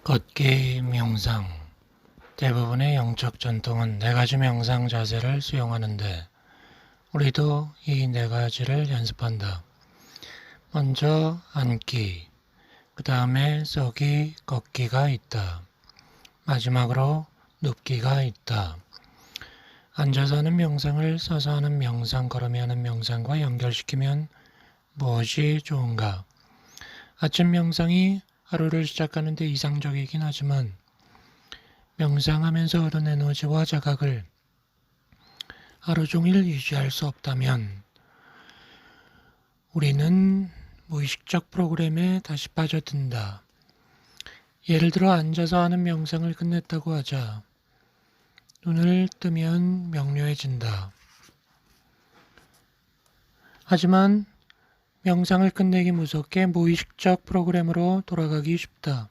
걷기 명상. 대부분의 영적 전통은 네 가지 명상 자세를 수용하는데 우리도 이 네 가지를 연습한다. 먼저 앉기, 그 다음에 서기, 걷기가 있다. 마지막으로 눕기가 있다. 앉아서 하는 명상을 서서 하는 명상, 걸으며 하는 명상과 연결시키면 무엇이 좋은가? 아침 명상이 하루를 시작하는 데 이상적이긴 하지만 명상하면서 얻은 에너지와 자각을 하루 종일 유지할 수 없다면 우리는 무의식적 프로그램에 다시 빠져든다. 예를 들어 앉아서 하는 명상을 끝냈다고 하자. 눈을 뜨면 명료해진다. 하지만 명상을 끝내기 무섭게 무의식적 프로그램으로 돌아가기 쉽다.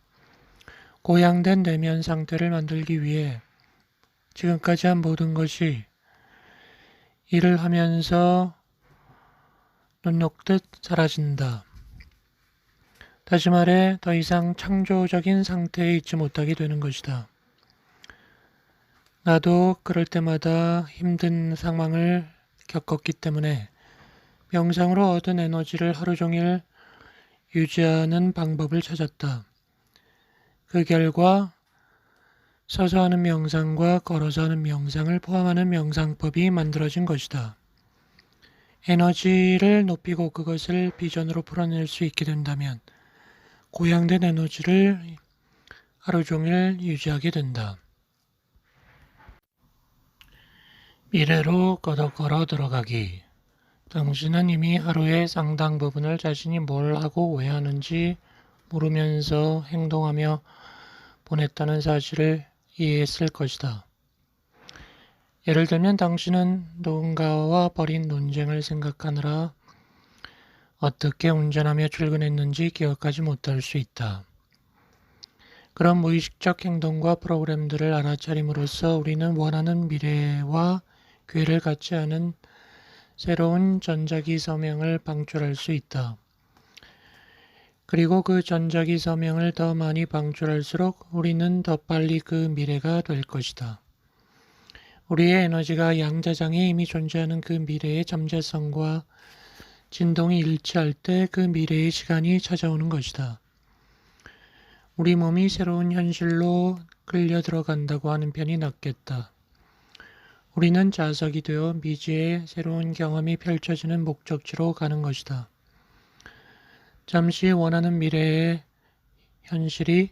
고양된 내면 상태를 만들기 위해 지금까지 한 모든 것이 일을 하면서 눈 녹듯 사라진다. 다시 말해 더 이상 창조적인 상태에 있지 못하게 되는 것이다. 나도 그럴 때마다 힘든 상황을 겪었기 때문에 명상으로 얻은 에너지를 하루 종일 유지하는 방법을 찾았다. 그 결과 서서 하는 명상과 걸어서 하는 명상을 포함하는 명상법이 만들어진 것이다. 에너지를 높이고 그것을 비전으로 풀어낼 수 있게 된다면 고양된 에너지를 하루 종일 유지하게 된다. 미래로 걸어 들어가기. 당신은 이미 하루의 상당 부분을 자신이 뭘 하고 왜 하는지 모르면서 행동하며 보냈다는 사실을 이해했을 것이다. 예를 들면 당신은 누군가와 벌인 논쟁을 생각하느라 어떻게 운전하며 출근했는지 기억하지 못할 수 있다. 그런 무의식적 행동과 프로그램들을 알아차림으로써 우리는 원하는 미래와 괴를 갖지 않은 새로운 전자기 서명을 방출할 수 있다. 그리고 그 전자기 서명을 더 많이 방출할수록 우리는 더 빨리 그 미래가 될 것이다. 우리의 에너지가 양자장에 이미 존재하는 그 미래의 잠재성과 진동이 일치할 때 그 미래의 시간이 찾아오는 것이다. 우리 몸이 새로운 현실로 끌려 들어간다고 하는 편이 낫겠다. 우리는 자석이 되어 미지의 새로운 경험이 펼쳐지는 목적지로 가는 것이다. 잠시 원하는 미래의 현실이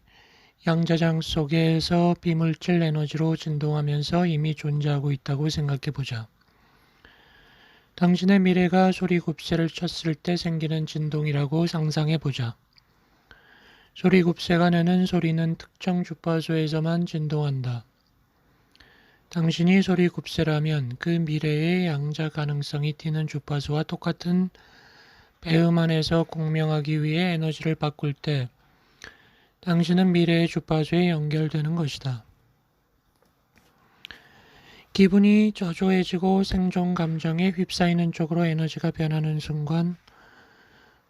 양자장 속에서 비물질 에너지로 진동하면서 이미 존재하고 있다고 생각해 보자. 당신의 미래가 소리곱새를 쳤을 때 생기는 진동이라고 상상해 보자. 소리곱새가 내는 소리는 특정 주파수에서만 진동한다. 당신이 소리곱새라면 그 미래의 양자 가능성이 튀는 주파수와 똑같은 배음 안에서 공명하기 위해 에너지를 바꿀 때 당신은 미래의 주파수에 연결되는 것이다. 기분이 저조해지고 생존 감정에 휩싸이는 쪽으로 에너지가 변하는 순간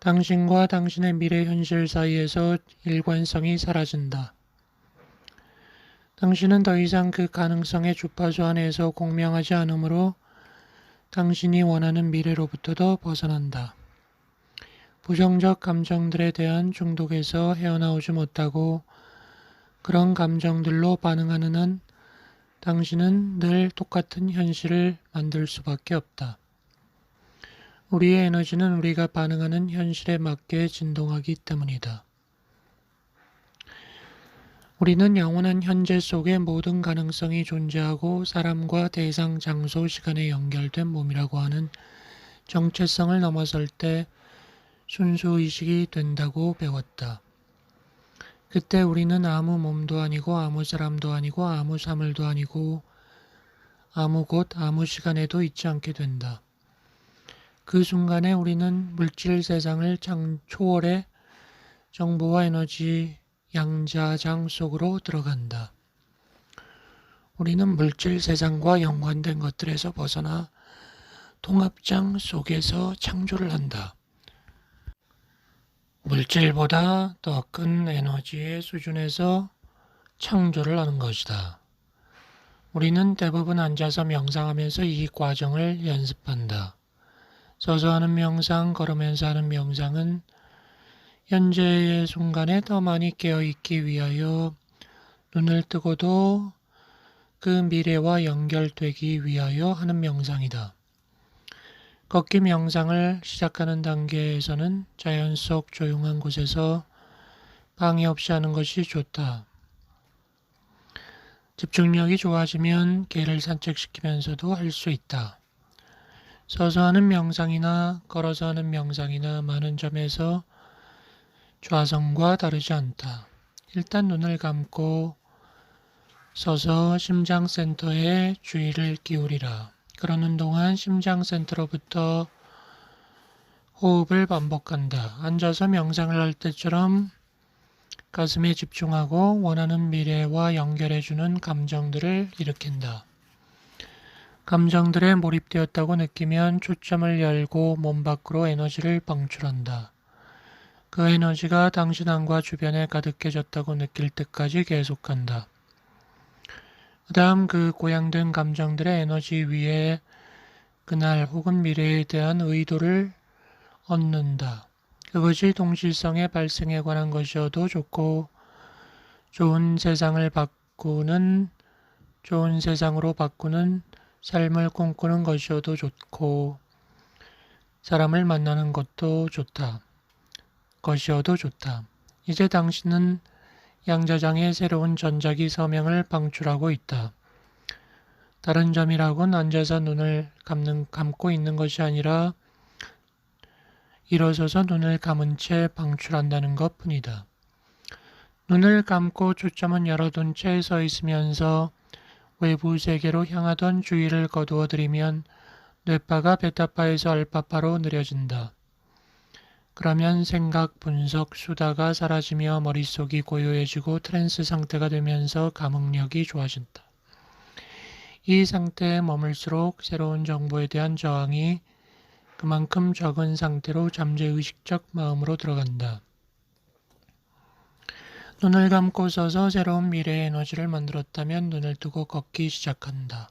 당신과 당신의 미래 현실 사이에서 일관성이 사라진다. 당신은 더 이상 그 가능성의 주파수 안에서 공명하지 않으므로 당신이 원하는 미래로부터도 벗어난다. 부정적 감정들에 대한 중독에서 헤어나오지 못하고 그런 감정들로 반응하는 한 당신은 늘 똑같은 현실을 만들 수밖에 없다. 우리의 에너지는 우리가 반응하는 현실에 맞게 진동하기 때문이다. 우리는 영원한 현재 속에 모든 가능성이 존재하고 사람과 대상, 장소, 시간에 연결된 몸이라고 하는 정체성을 넘어설 때 순수의식이 된다고 배웠다. 그때 우리는 아무 몸도 아니고 아무 사람도 아니고 아무 사물도 아니고 아무 곳, 아무 시간에도 있지 않게 된다. 그 순간에 우리는 물질 세상을 초월해 정보와 에너지 양자장 속으로 들어간다. 우리는 물질 세상과 연관된 것들에서 벗어나 통합장 속에서 창조를 한다. 물질보다 더 큰 에너지의 수준에서 창조를 하는 것이다. 우리는 대부분 앉아서 명상하면서 이 과정을 연습한다. 서서 하는 명상, 걸으면서 하는 명상은 현재의 순간에 더 많이 깨어있기 위하여 눈을 뜨고도 그 미래와 연결되기 위하여 하는 명상이다. 걷기 명상을 시작하는 단계에서는 자연 속 조용한 곳에서 방해 없이 하는 것이 좋다. 집중력이 좋아지면 개를 산책시키면서도 할 수 있다. 서서 하는 명상이나 걸어서 하는 명상이나 많은 점에서 좌선과 다르지 않다. 일단 눈을 감고 서서 심장센터에 주의를 기울이라. 그러는 동안 심장센터로부터 호흡을 반복한다. 앉아서 명상을 할 때처럼 가슴에 집중하고 원하는 미래와 연결해주는 감정들을 일으킨다. 감정들에 몰입되었다고 느끼면 초점을 열고 몸 밖으로 에너지를 방출한다. 그 에너지가 당신 안과 주변에 가득해졌다고 느낄 때까지 계속한다. 그 다음 그 고양된 감정들의 에너지 위에 그날 혹은 미래에 대한 의도를 얻는다. 그것이 동질성의 발생에 관한 것이어도 좋고 좋은 세상으로 바꾸는 삶을 꿈꾸는 것이어도 좋고 사람을 만나는 것이어도 좋다. 이제 당신은 양자장의 새로운 전자기 서명을 방출하고 있다. 다른 점이라곤 앉아서 눈을 감고 있는 것이 아니라 일어서서 눈을 감은 채 방출한다는 것 뿐이다. 눈을 감고 초점은 열어둔 채 서 있으면서 외부 세계로 향하던 주의를 거두어 들이면 뇌파가 베타파에서 알파파로 느려진다. 그러면 생각, 분석, 수다가 사라지며 머릿속이 고요해지고 트랜스 상태가 되면서 감흥력이 좋아진다. 이 상태에 머물수록 새로운 정보에 대한 저항이 그만큼 적은 상태로 잠재의식적 마음으로 들어간다. 눈을 감고 서서 새로운 미래의 에너지를 만들었다면 눈을 뜨고 걷기 시작한다.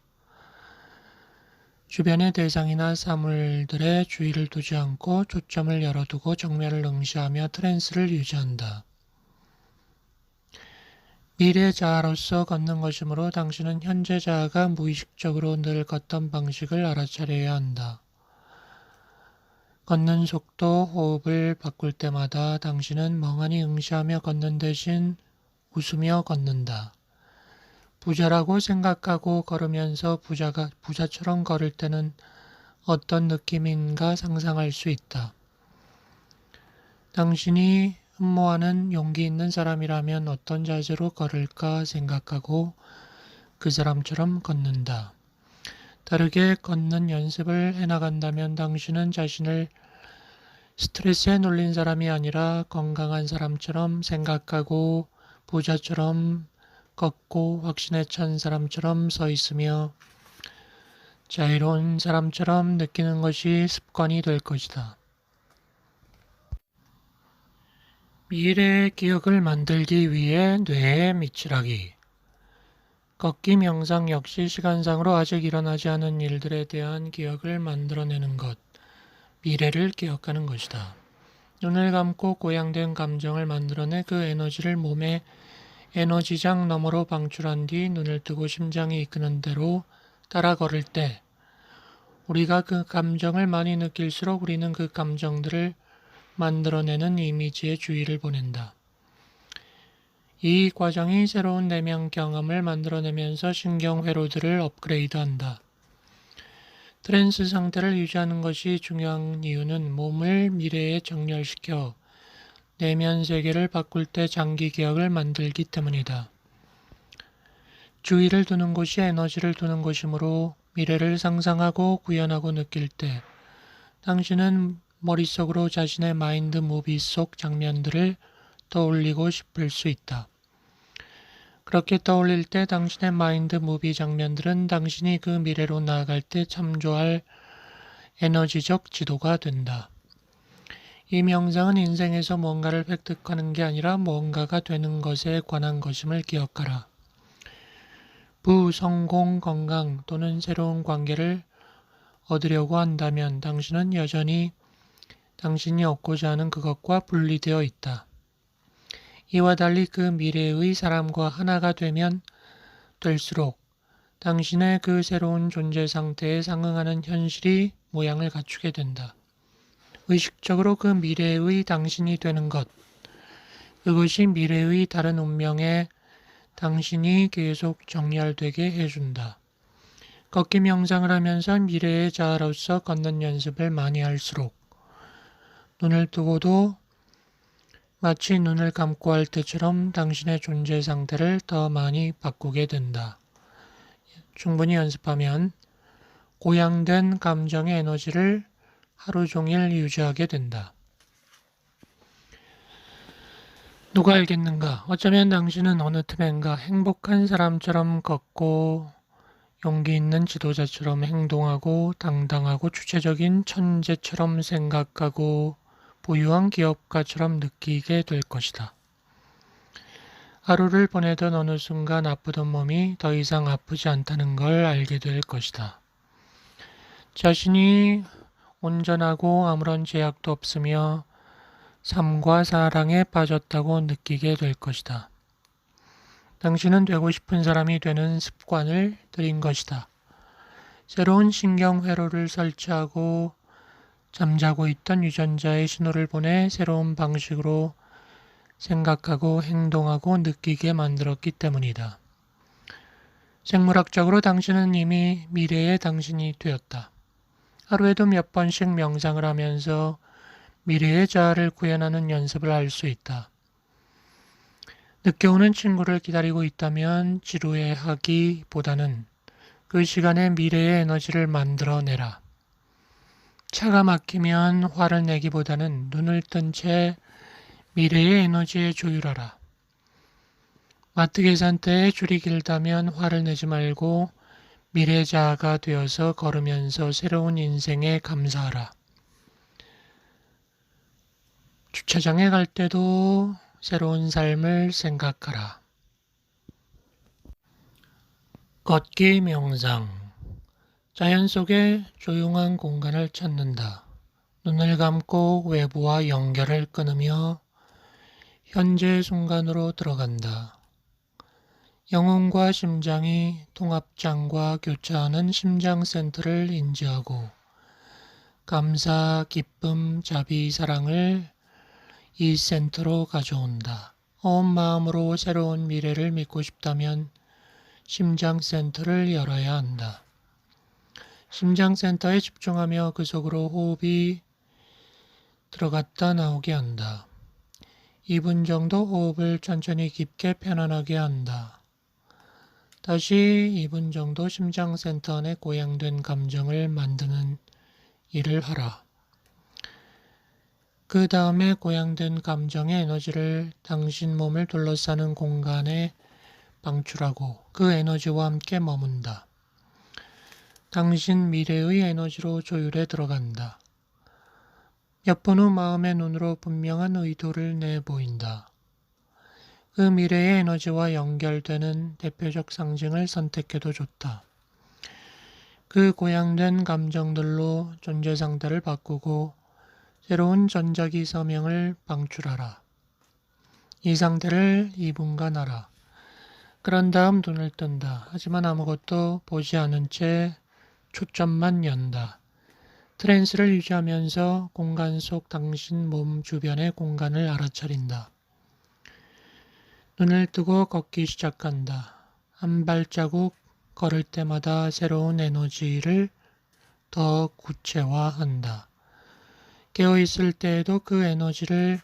주변의 대상이나 사물들에 주의를 두지 않고 초점을 열어두고 정면을 응시하며 트랜스를 유지한다. 미래 자아로서 걷는 것이므로 당신은 현재 자아가 무의식적으로 늘 걷던 방식을 알아차려야 한다. 걷는 속도, 호흡을 바꿀 때마다 당신은 멍하니 응시하며 걷는 대신 웃으며 걷는다. 부자라고 생각하고 걸으면서 부자처럼 걸을 때는 어떤 느낌인가 상상할 수 있다. 당신이 흠모하는 용기 있는 사람이라면 어떤 자세로 걸을까 생각하고 그 사람처럼 걷는다. 다르게 걷는 연습을 해나간다면 당신은 자신을 스트레스에 눌린 사람이 아니라 건강한 사람처럼 생각하고 부자처럼 걷고 확신에 찬 사람처럼 서 있으며 자유로운 사람처럼 느끼는 것이 습관이 될 것이다. 미래의 기억을 만들기 위해 뇌에 밑칠하기. 걷기 명상 역시 시간상으로 아직 일어나지 않은 일들에 대한 기억을 만들어내는 것, 미래를 기억하는 것이다. 눈을 감고 고양된 감정을 만들어내 그 에너지를 몸의 에너지장 너머로 방출한 뒤 눈을 뜨고 심장이 이끄는 대로 따라 걸을 때 우리가 그 감정을 많이 느낄수록 우리는 그 감정들을 만들어내는 이미지에 주의를 보낸다. 이 과정이 새로운 내면 경험을 만들어내면서 신경 회로들을 업그레이드한다. 트랜스 상태를 유지하는 것이 중요한 이유는 몸을 미래에 정렬시켜 내면 세계를 바꿀 때 장기 기억을 만들기 때문이다. 주의를 두는 곳이 에너지를 두는 곳이므로 미래를 상상하고 구현하고 느낄 때 당신은 머릿속으로 자신의 마인드 무비 속 장면들을 떠올리고 싶을 수 있다. 그렇게 떠올릴 때 당신의 마인드 무비 장면들은 당신이 그 미래로 나아갈 때 참조할 에너지적 지도가 된다. 이 명상은 인생에서 뭔가를 획득하는 게 아니라 뭔가가 되는 것에 관한 것임을 기억하라. 성공, 건강 또는 새로운 관계를 얻으려고 한다면 당신은 여전히 당신이 얻고자 하는 그것과 분리되어 있다. 이와 달리 그 미래의 사람과 하나가 되면 될수록 당신의 그 새로운 존재 상태에 상응하는 현실이 모양을 갖추게 된다. 의식적으로 그 미래의 당신이 되는 것, 그것이 미래의 다른 운명에 당신이 계속 정렬되게 해준다. 걷기 명상을 하면서 미래의 자아로서 걷는 연습을 많이 할수록 눈을 뜨고도 마치 눈을 감고 할 때처럼 당신의 존재 상태를 더 많이 바꾸게 된다. 충분히 연습하면 고양된 감정의 에너지를 하루 종일 유지하게 된다. 누가 알겠는가? 어쩌면 당신은 어느 틈엔가 행복한 사람처럼 걷고 용기 있는 지도자처럼 행동하고 당당하고 주체적인 천재처럼 생각하고 부유한 기업가처럼 느끼게 될 것이다. 하루를 보내던 어느 순간 아프던 몸이 더 이상 아프지 않다는 걸 알게 될 것이다. 자신이 온전하고 아무런 제약도 없으며 삶과 사랑에 빠졌다고 느끼게 될 것이다. 당신은 되고 싶은 사람이 되는 습관을 들인 것이다. 새로운 신경회로를 설치하고 잠자고 있던 유전자의 신호를 보내 새로운 방식으로 생각하고 행동하고 느끼게 만들었기 때문이다. 생물학적으로 당신은 이미 미래의 당신이 되었다. 하루에도 몇 번씩 명상을 하면서 미래의 자아를 구현하는 연습을 할 수 있다. 늦게 오는 친구를 기다리고 있다면 지루해하기보다는 그 시간에 미래의 에너지를 만들어내라. 차가 막히면 화를 내기보다는 눈을 뜬 채 미래의 에너지에 조율하라. 마트 계산대에 줄이 길다면 화를 내지 말고 미래 자아가 되어서 걸으면서 새로운 인생에 감사하라. 주차장에 갈 때도 새로운 삶을 생각하라. 걷기 명상. 자연 속의 조용한 공간을 찾는다. 눈을 감고 외부와 연결을 끊으며 현재 순간으로 들어간다. 영혼과 심장이 통합장과 교차하는 심장센터를 인지하고 감사, 기쁨, 자비, 사랑을 이 센터로 가져온다. 온 마음으로 새로운 미래를 믿고 싶다면 심장센터를 열어야 한다. 심장센터에 집중하며 그 속으로 호흡이 들어갔다 나오게 한다. 2분 정도 호흡을 천천히 깊게 편안하게 한다. 다시 2분 정도 심장센터 안에 고양된 감정을 만드는 일을 하라. 그 다음에 고양된 감정의 에너지를 당신 몸을 둘러싸는 공간에 방출하고 그 에너지와 함께 머문다. 당신 미래의 에너지로 조율에 들어간다. 몇 분 후 마음의 눈으로 분명한 의도를 내보인다. 그 미래의 에너지와 연결되는 대표적 상징을 선택해도 좋다. 그 고양된 감정들로 존재 상태를 바꾸고 새로운 전자기 서명을 방출하라. 이 상태를 2분간 하라. 그런 다음 눈을 뜬다. 하지만 아무것도 보지 않은 채 초점만 연다. 트랜스를 유지하면서 공간 속 당신 몸 주변의 공간을 알아차린다. 눈을 뜨고 걷기 시작한다. 한 발자국 걸을 때마다 새로운 에너지를 더 구체화한다. 깨어있을 때에도 그 에너지를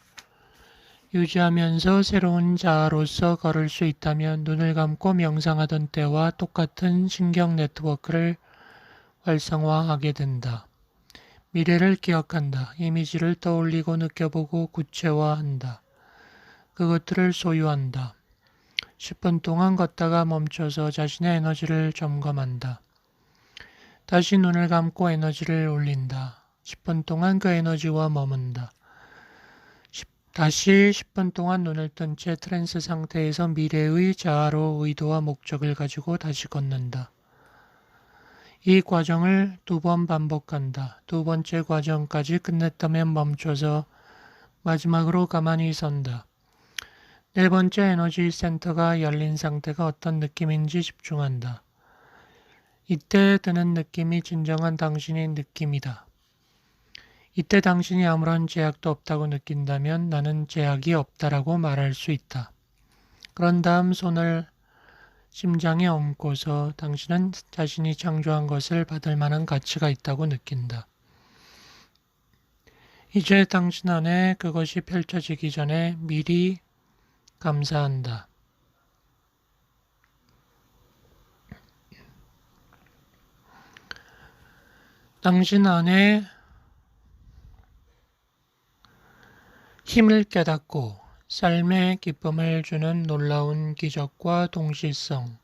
유지하면서 새로운 자아로서 걸을 수 있다면 눈을 감고 명상하던 때와 똑같은 신경 네트워크를 활성화하게 된다. 미래를 기억한다. 이미지를 떠올리고 느껴보고 구체화한다. 그것들을 소유한다. 10분 동안 걷다가 멈춰서 자신의 에너지를 점검한다. 다시 눈을 감고 에너지를 올린다. 10분 동안 그 에너지와 머문다. 다시 10분 동안 눈을 뜬 채 트랜스 상태에서 미래의 자아로 의도와 목적을 가지고 다시 걷는다. 이 과정을 2번 반복한다. 2번째 과정까지 끝냈다면 멈춰서 마지막으로 가만히 선다. 4번째 에너지 센터가 열린 상태가 어떤 느낌인지 집중한다. 이때 드는 느낌이 진정한 당신의 느낌이다. 이때 당신이 아무런 제약도 없다고 느낀다면 나는 제약이 없다라고 말할 수 있다. 그런 다음 손을 심장에 얹고서 당신은 자신이 창조한 것을 받을 만한 가치가 있다고 느낀다. 이제 당신 안에 그것이 펼쳐지기 전에 미리 감사한다. 당신 안에 힘을 깨닫고 삶의 기쁨을 주는 놀라운 기적과 동시성,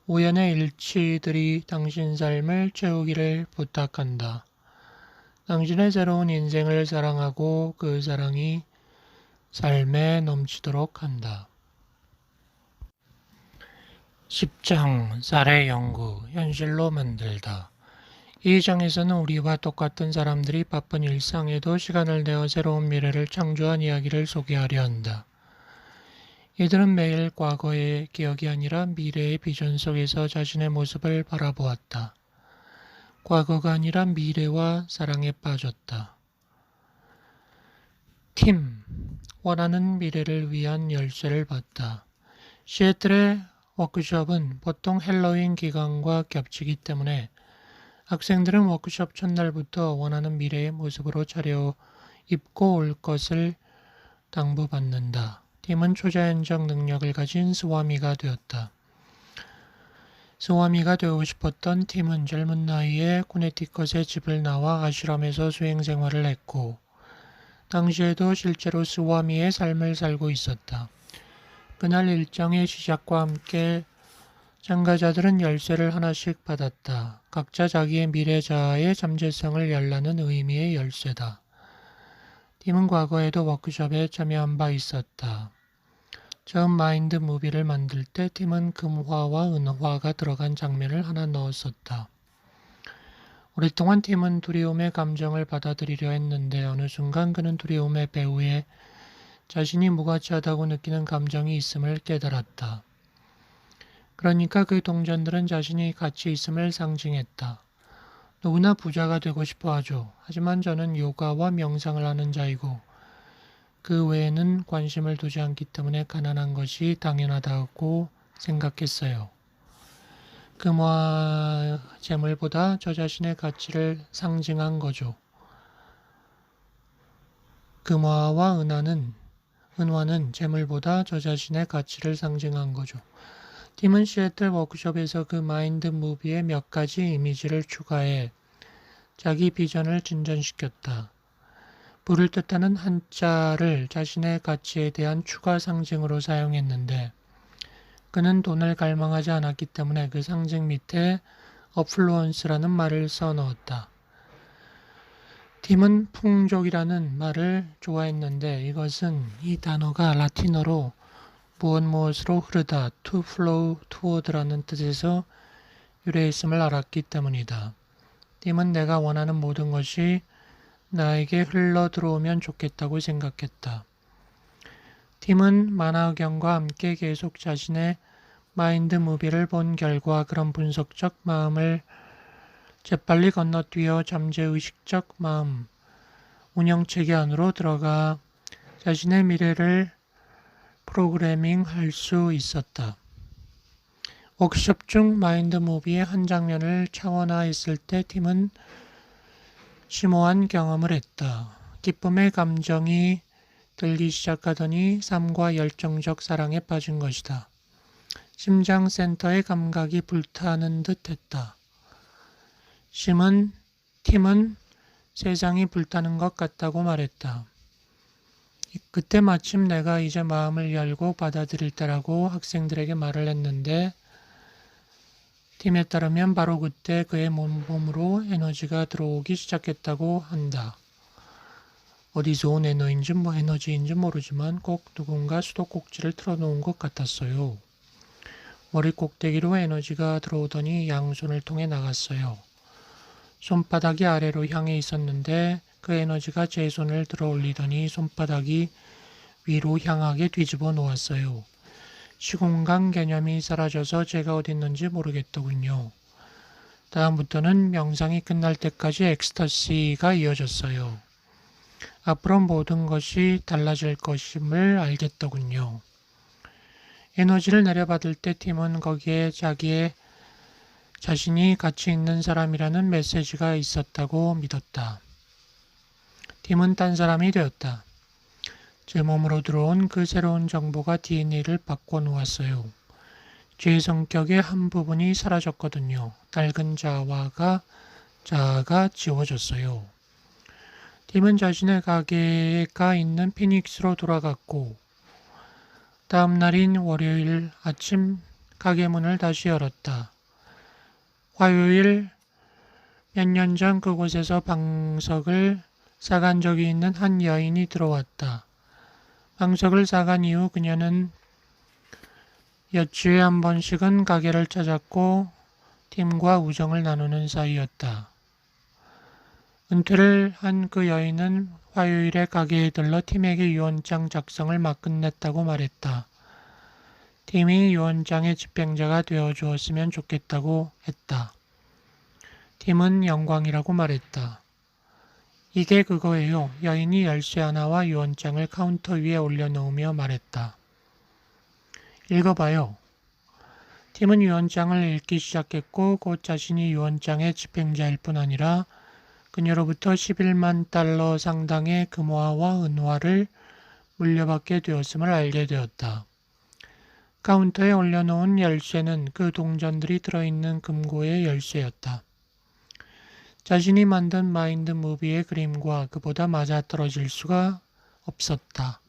우연의 일치들이 당신 삶을 채우기를 부탁한다. 당신의 새로운 인생을 사랑하고 그 사랑이 삶에 넘치도록 한다. 10장 쌀의 연구, 현실로 만들다. 이 장에서는 우리와 똑같은 사람들이 바쁜 일상에도 시간을 내어 새로운 미래를 창조한 이야기를 소개하려 한다. 이들은 매일 과거의 기억이 아니라 미래의 비전 속에서 자신의 모습을 바라보았다. 과거가 아니라 미래와 사랑에 빠졌다. 팀, 원하는 미래를 위한 열쇠를 받다. 시애틀의 워크숍은 보통 헬로윈 기간과 겹치기 때문에 학생들은 워크숍 첫날부터 원하는 미래의 모습으로 차려입고 올 것을 당부받는다. 팀은 초자연적 능력을 가진 스와미가 되었다. 스와미가 되고 싶었던 팀은 젊은 나이에 코네티컷의 집을 나와 아슈람에서 수행 생활을 했고 당시에도 실제로 스와미의 삶을 살고 있었다. 그날 일정의 시작과 함께 참가자들은 열쇠를 하나씩 받았다. 각자 자기의 미래자아의 잠재성을 열라는 의미의 열쇠다. 팀은 과거에도 워크숍에 참여한 바 있었다. 처음 마인드 무비를 만들 때 팀은 금화와 은화가 들어간 장면을 하나 넣었었다. 오랫동안 팀은 두려움의 감정을 받아들이려 했는데 어느 순간 그는 두려움의 배후에 자신이 무가치하다고 느끼는 감정이 있음을 깨달았다. 그러니까 그 동전들은 자신이 가치 있음을 상징했다. 누구나 부자가 되고 싶어 하죠. 하지만 저는 요가와 명상을 하는 자이고 그 외에는 관심을 두지 않기 때문에 가난한 것이 당연하다고 생각했어요. 금화 재물보다 저 자신의 가치를 상징한 거죠. 금화와 은화는 재물보다 저 자신의 가치를 상징한 거죠. 팀은 시애틀 워크숍에서 그 마인드 무비에 몇 가지 이미지를 추가해 자기 비전을 진전시켰다. 부를 뜻하는 한자를 자신의 가치에 대한 추가 상징으로 사용했는데 그는 돈을 갈망하지 않았기 때문에 그 상징 밑에 어플루언스라는 말을 써넣었다. 팀은 풍족이라는 말을 좋아했는데 이것은 이 단어가 라틴어로 무엇으로 흐르다, to flow toward라는 뜻에서 유래했음을 알았기 때문이다. 팀은 내가 원하는 모든 것이 나에게 흘러 들어오면 좋겠다고 생각했다. 팀은 만화경과 함께 계속 자신의 마인드 무비를 본 결과 그런 분석적 마음을 재빨리 건너뛰어 잠재의식적 마음, 운영체계 안으로 들어가 자신의 미래를 프로그래밍 할 수 있었다. 워크숍 중 마인드 무비의 한 장면을 차원화했을 때 팀은 심오한 경험을 했다. 기쁨의 감정이 들기 시작하더니 삶과 열정적 사랑에 빠진 것이다. 심장 센터의 감각이 불타는 듯 했다. 팀은 세상이 불타는 것 같다고 말했다. 그때 마침 내가 이제 마음을 열고 받아들일 때라고 학생들에게 말을 했는데 팀에 따르면 바로 그때 그의 몸으로 에너지가 들어오기 시작했다고 한다. 어디서 온 에너지인지 모르지만 꼭 누군가 수도꼭지를 틀어놓은 것 같았어요. 머리 꼭대기로 에너지가 들어오더니 양손을 통해 나갔어요. 손바닥이 아래로 향해 있었는데 그 에너지가 제 손을 들어 올리더니 손바닥이 위로 향하게 뒤집어 놓았어요. 시공간 개념이 사라져서 제가 어디 있는지 모르겠더군요. 다음부터는 명상이 끝날 때까지 엑스터시가 이어졌어요. 앞으로 모든 것이 달라질 것임을 알겠더군요. 에너지를 내려받을 때 팀은 거기에 자신이 가치 있는 사람이라는 메시지가 있었다고 믿었다. 팀은 딴 사람이 되었다. 제 몸으로 들어온 그 새로운 정보가 DNA를 바꿔놓았어요. 제 성격의 한 부분이 사라졌거든요. 낡은 자아가 지워졌어요. 팀은 자신의 가게가 있는 피닉스로 돌아갔고 다음 날인 월요일 아침 가게 문을 다시 열었다. 화요일 몇 년 전 그곳에서 방석을 싸간 적이 있는 한 여인이 들어왔다. 방석을 싸간 이후 그녀는 여주에 한 번씩은 가게를 찾았고 팀과 우정을 나누는 사이였다. 은퇴를 한 그 여인은 화요일에 가게에 들러 팀에게 유언장 작성을 막 끝냈다고 말했다. 팀이 유언장의 집행자가 되어 주었으면 좋겠다고 했다. 팀은 영광이라고 말했다. 이게 그거예요. 여인이 열쇠 하나와 유언장을 카운터 위에 올려놓으며 말했다. 읽어봐요. 팀은 유언장을 읽기 시작했고 곧 자신이 유언장의 집행자일 뿐 아니라 그녀로부터 11만 달러 상당의 금화와 은화를 물려받게 되었음을 알게 되었다. 카운터에 올려놓은 열쇠는 그 동전들이 들어있는 금고의 열쇠였다. 자신이 만든 마인드 무비의 그림과 그보다 맞아떨어질 수가 없었다.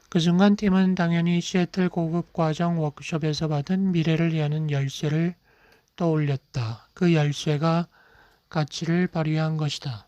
그 순간 팀은 당연히 시애틀 고급 과정 워크숍에서 받은 미래를 여는 열쇠를 떠올렸다. 그 열쇠가 가치를 발휘한 것이다.